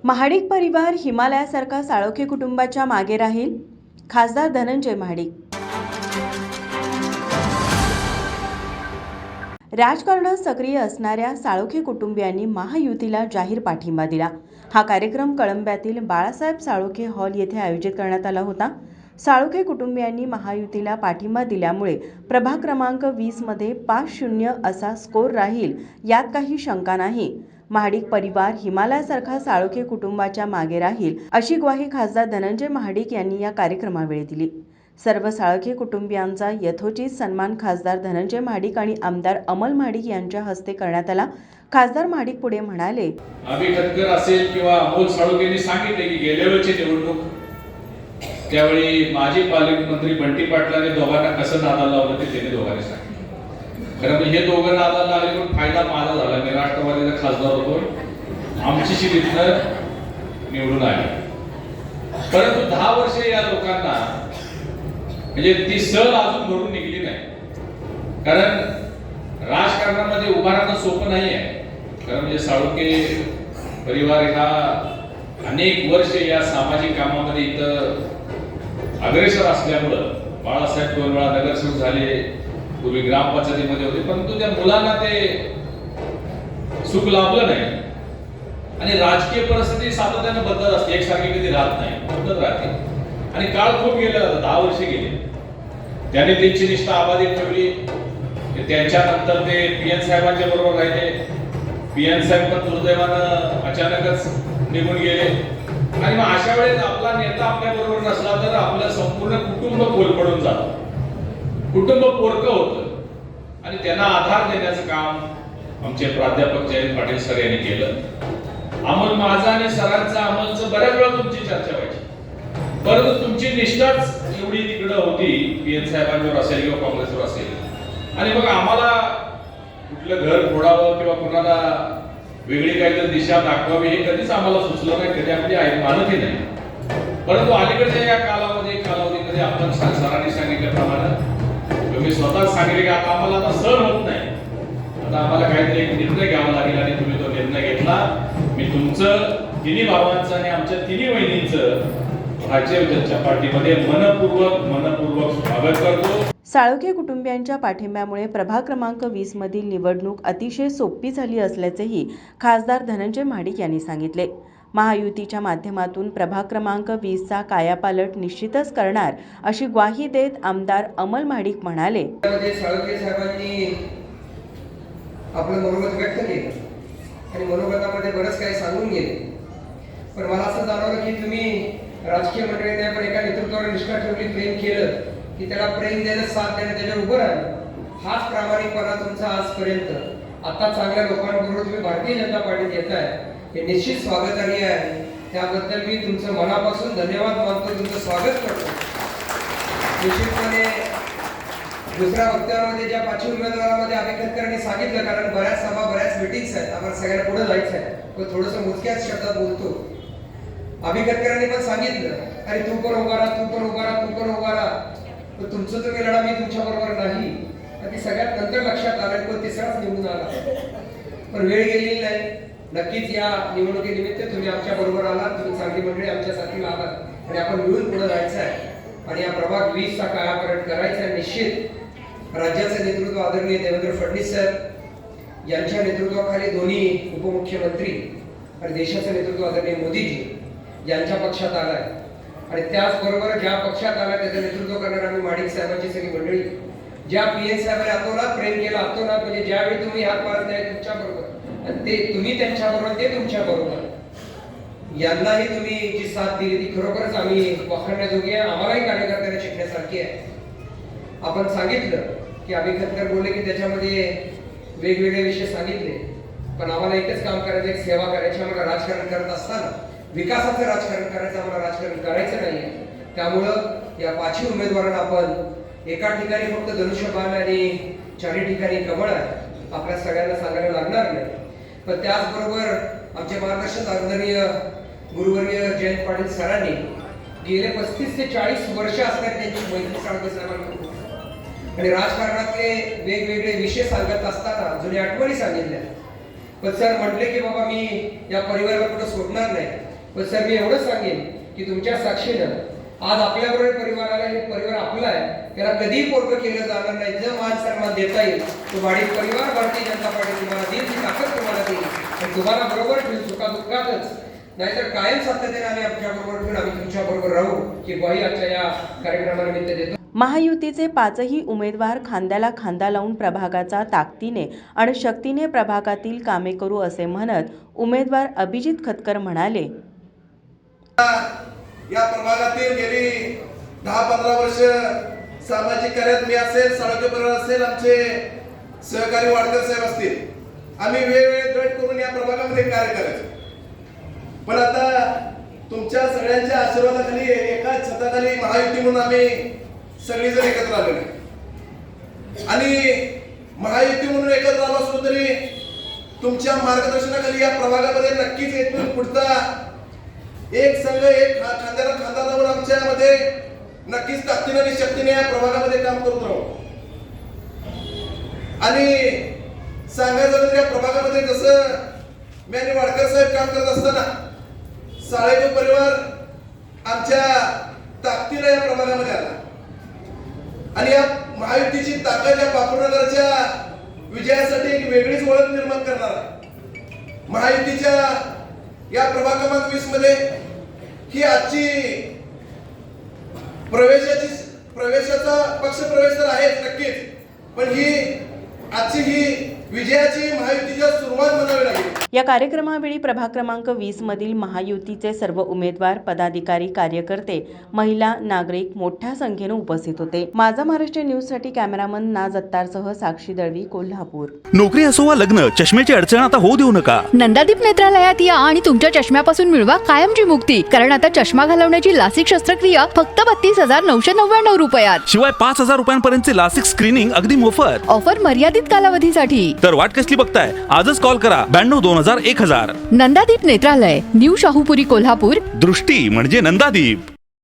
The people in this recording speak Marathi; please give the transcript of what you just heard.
महाडिक परिवार हिमालयासारखा साळोखे कुटुंबाच्या मागे राहील. खासदार धनंजय महाडिक. राजकारणात सक्रिय असणाऱ्या साळोखे कुटुंबियांनी महायुतीला जाहीर पाठिंबा दिला. हा कार्यक्रम कळंब्यातील बाळासाहेब साळोखे हॉल येथे आयोजित करण्यात आला होता. साळोखे कुटुंबियांनी महायुतीला पाठिंबा दिल्यामुळे प्रभाग क्रमांक 20 मध्ये 5-0 असा स्कोर राहील यात काही शंका नाही. महाडिक परिवार हिमालयासारखा साळोखे कुटुंबाच्या मागे राहील अशी ग्वाही खासदार धनंजय महाडिक यांनी या कार्यक्रमावेळी दिली. सर्व साळोखे कुटुंबियांचा यथोचित सन्मान खासदार धनंजय महाडिक आणि आमदार अमल महाडिक यांच्या हस्ते करण्यात आला. खासदार महाडिक पुढे म्हणाले, अभिखतकर असेल किंवा अमोल साळोखेंनी सांगितले की गेल्या वेळची निवडणूक त्यावेळी माजी पालकमंत्री बंटी पाटलांनी दोघांना कसं नादाला लावलं ते त्यांनी दोघांनी सांगितलं. कारण हे दोघं नादाला लागले पण फायदा माझा झाला. मी राष्ट्रवादीचा खासदार होतो, आमची शिरीतनं निवडून आली. परंतु 10 वर्षे या लोकांना म्हणजे ती सल अजून भरून निघली नाही. कारण राजकारणामध्ये उभा राहणं सोपं नाही आहे. कारण म्हणजे साळोखे परिवार हा अनेक वर्ष या सामाजिक कामामध्ये इथं अग्रेसर असल्यामुळं बाळासाहेब 2 वेळा नगरसेवक झाले, पूर्वी ग्रामपंचायतीमध्ये होते, परंतु त्या मुलांना ते सुख लाभलं नाही. आणि राजकीय परिस्थिती सातत्याने बदलत असते, एकसारखी कधी राहत नाही, बदलत राहते. आणि काळ खूप गेला जातो, 10 वर्षे गेले. त्यांनी त्यांची निष्ठा अबाधित ठेवली. त्यांच्यानंतर ते पीएन साहेबांच्या बरोबर राहिले. पीएन साहेब पण दुर्दैवानं अचानकच निघून गेले. आणि मग अशा वेळेस आपला नेता आपल्या बरोबर नसला तर आपलं संपूर्ण कुटुंब कोलमडून जातं, कुटुंब पोरकं होतं. आणि त्यांना आधार देण्याचं काम आमचे प्राध्यापक जयंत पाटील सर यांनी केलं. अमोल माझा आणि सरांचं अमोलचं बऱ्याच वेळा तुमची चर्चा व्हायची, परंतु तुमची निष्ठाच एवढी तिकडं होती, पीएन साहेबांवर असेल किंवा काँग्रेसवर असेल. आणि मग आम्हाला कुठलं घर फोडावं किंवा कोणाला वेगळी काहीतरी दिशा दाखवावी हे कधीच आम्हाला सुचलं नाही, कधी आपली मानतही नाही. परंतु अलीकडच्या या कालावधीमध्ये आपण सरांनी सांगितल्याप्रमाणे तुम्ही स्वतः सांगितले की आता आम्हाला आता सहन होत नाही, आता आम्हाला काहीतरी एक निर्णय घ्यावा लागेल. आणि तुम्ही तो निर्णय घेतला. मी तुमचं तिन्ही भावांचं आणि आमच्या तिन्ही बहिणींचं भारतीय जनता पार्टीमध्ये मनपूर्वक स्वागत करतो. साळोखे कुटुंबियांच्या पाठिंब्यामुळे प्रभाग क्रमांक 20 मधील निवडणूक अतिशय सोपी झाली असल्याचेही खासदार धनंजय महाडिक यांनी सांगितले. महायुतीच्या माध्यमातून प्रभाग क्रमांक 20 चा कायापालट निश्चितच करणार अशी ग्वाही देत आमदार अमल महाडिक म्हणाले, साळोखे साहेबांनी आपलं मनोगत व्यक्त केलं आणि मनोगतामध्ये बरंच काही सांगून गेले. पण मला असं जाणवलं की तुम्ही राजकीय मंडळीने आपण एका नेतृत्वावर निष्ठा ठेवली, प्रेम केलं की त्याला प्रेम देणं, साथ देणं, त्याच्यावर उभं राहिलं. हाच प्रामाणिकपणा तुमचा आजपर्यंत आता चांगल्या लोकांबरोबर तुम्ही भारतीय जनता पार्टीत येताय हे निश्चित स्वागतार्ह आहे. त्याबद्दल मी तुमचं मनापासून धन्यवाद मानतो, तुमचं स्वागत करतो. निश्चितपणे दुसऱ्या वक्तव्यामध्ये ज्या 5 उमेदवारांमध्ये अभिखतकरांनी सांगितलं, कारण बऱ्याच सभा बऱ्याच मिटिंग्स आहेत, आम्हाला सगळ्यांना पुढे जायचं आहे, पण थोडंसं मोजक्याच शब्दात बोलतो. अभिखतकरांनी पण सांगितलं, अरे तू पण उभा राहा, तू पण उभा राहा, तू पण उभा राहा, तर तुमचं तुम्ही लढा, मी तुमच्या बरोबर नाही. ती सगळ्यात नंतर लक्षात आलं, पण तिसराच निवडून आला. पण वेळ गेलेली नाही. नक्कीच या निवडणुकीनिमित्त तुम्ही आमच्या बरोबर आलात, तुम्ही चांगली मंडळी आमच्यासाठी आलात आणि आपण मिळून पुढे जायचं आहे आणि या प्रभाग 20 चा कायापालट करायचा आहे. निश्चित राज्याचे नेतृत्व आदरणीय देवेंद्र फडणवीस साहेब यांच्या नेतृत्वाखाली दोन्ही उपमुख्यमंत्री आणि देशाचं नेतृत्व आदरणीय मोदीजी यांच्या पक्षात आलाय. आणि त्याचबरोबर ज्या पक्षात आला त्याचं नेतृत्व करणारे आम्ही महाडिक साहेबांची सगळी मंडळी, ज्या पीएन साहेबांनी आतोनात प्रेम केलं, आतोनात म्हणजे ज्यावेळी तुम्ही हात मारत नाही तुमच्या बरोबर आणि ते तुम्ही त्यांच्या बरोबर, ते तुमच्या बरोबर, यांनाही तुम्ही जी साथ दिली ती खरोखरच आम्ही वाखाणण्याजोगी आहे. आम्हालाही कार्यकर्त्यांना शिकण्यासारखी आहे. आपण सांगितलं की अभिखतकर बोलले की त्याच्यामध्ये वेगवेगळे विषय सांगितले, पण आम्हाला एकच काम करायचं, एक सेवा करायची. आम्हाला राजकारण करत असताना विकासाचं राजकारण करायचं, आम्हाला राजकारण करायचं नाहीये. त्यामुळं या 5 उमेदवारांना आपण एका ठिकाणी फक्त धनुष्यबाण आणि 4 ठिकाणी कमळ आहे आपल्या सगळ्यांना सांगायला लागणार नाही. पण त्याचबरोबर आमचे मार्गदर्शक आदरणीय गुरुवर्य जयंत पाटील सरांनी गेले 35 ते 40 वर्ष असतात त्यांची मैत्री साळोखे साहेबांकडून आणि राजकारणातले वेगवेगळे विषय सांगत असताना जुन्या आठवणी सांगितल्या. पण सर म्हटले की बाबा मी या परिवाराला कुठं सोडणार नाही. पण सर मी एवढंच सांगेन की तुमच्या साक्षीनं आज आपल्याबरोबर परिवार आला, हे परिवार आपला आहे, त्याला कधीही पोरकं केलं जाणार नाही. जो मान सन्मान देता येईल तो वाढीव परिवार भारतीय जनता पार्टी तुम्हाला देईल, ती ताकद तुम्हाला देईल आणि तुम्हाला बरोबर ठेवून सुखादुःखातच, नाहीतर कायम सातत्याने आम्ही आमच्या बरोबर ठेवून आम्ही तुमच्या बरोबर राहू, ही ग्वाही आजच्या या कार्यक्रमानिमित्त देतो. महायुतीचे पाचही उमेदवार खांद्याला खांदा लावून प्रभागाचा ताकदीने आणि शक्तीने प्रभागातील कामे करू असे म्हणत उमेदवार अभिजित खतकर म्हणाले, या प्रभागातील गेली 10-15 वर्ष सामाजिक कार्यात मी असेल, साळुंखे परिवार असेल, आमचे सहकारी वाडकर साहेब असतील, आम्ही वेगवेगळे गट करून या प्रभागामध्ये कार्य करायचो. पण आता तुमच्या सगळ्यांच्या आशीर्वादाखाली एकाच छताखाली महायुती म्हणून आम्ही सगळेजण एकत्र आलेलो आहे आणि महायुती म्हणून एकत्र आलो असलो तरी तुमच्या मार्गदर्शनाखाली या प्रभागामध्ये नक्कीच इथून पुढचा एक संघ, एक खांद्याला खांदा लावून आमच्यामध्ये नक्कीच ताकदीने आणि शक्तीने या प्रभागामध्ये काम करत राहू. आणि सांगायचं म्हणजे या प्रभागामध्ये जसं मी आणि वाडकर साहेब काम करत असताना साळुंखे परिवार आमच्या ताकदीने या प्रभागामध्ये आला आणि या महायुतीची ताकद या बापूनगरच्या विजयासाठी एक वेगळीच ओळख निर्माण करणार आहे. महायुतीच्या या प्रभाग क्रमांक 20 मध्ये ही आजची प्रवेशाचा पक्ष प्रवेश तर आहेच नक्कीच, पण ही आजची ही विजयाची महायुतीच्या सुरुवात म्हणावी लागेल. या कार्यक्रमावेळी प्रभाग क्रमांक 20 मधील महायुतीचे सर्व उमेदवार, पदाधिकारी, कार्यकर्ते, महिला, नागरिक मोठ्या संख्येने उपस्थित होते. माझा महाराष्ट्र न्यूज साठी कॅमेरामन नाज अत्तारसह साक्षी दळवी, कोल्हापूर. नोकरी असो वा लग्न, चष्म्याची अडचण आता होऊ देऊ नका. नंदादीप नेत्रालयात या आणि तुमच्या चष्म्यापासून मिळवा कायमची मुक्ती. कारण आता चष्मा घालवण्याची लासिक शस्त्रक्रिया फक्त 32,999 रुपयात. शिवाय 5,000 रुपयांपर्यंतचे लासिक स्क्रीनिंग अगदी मोफत. ऑफर मर्यादित कालावधीसाठी. तर वाट कसली बघताय, आजच कॉल करा 922000 1000. नंदादीप नेत्रालय, न्यू शाहूपुरी, कोल्हापूर. दृष्टी म्हणजे नंदादीप.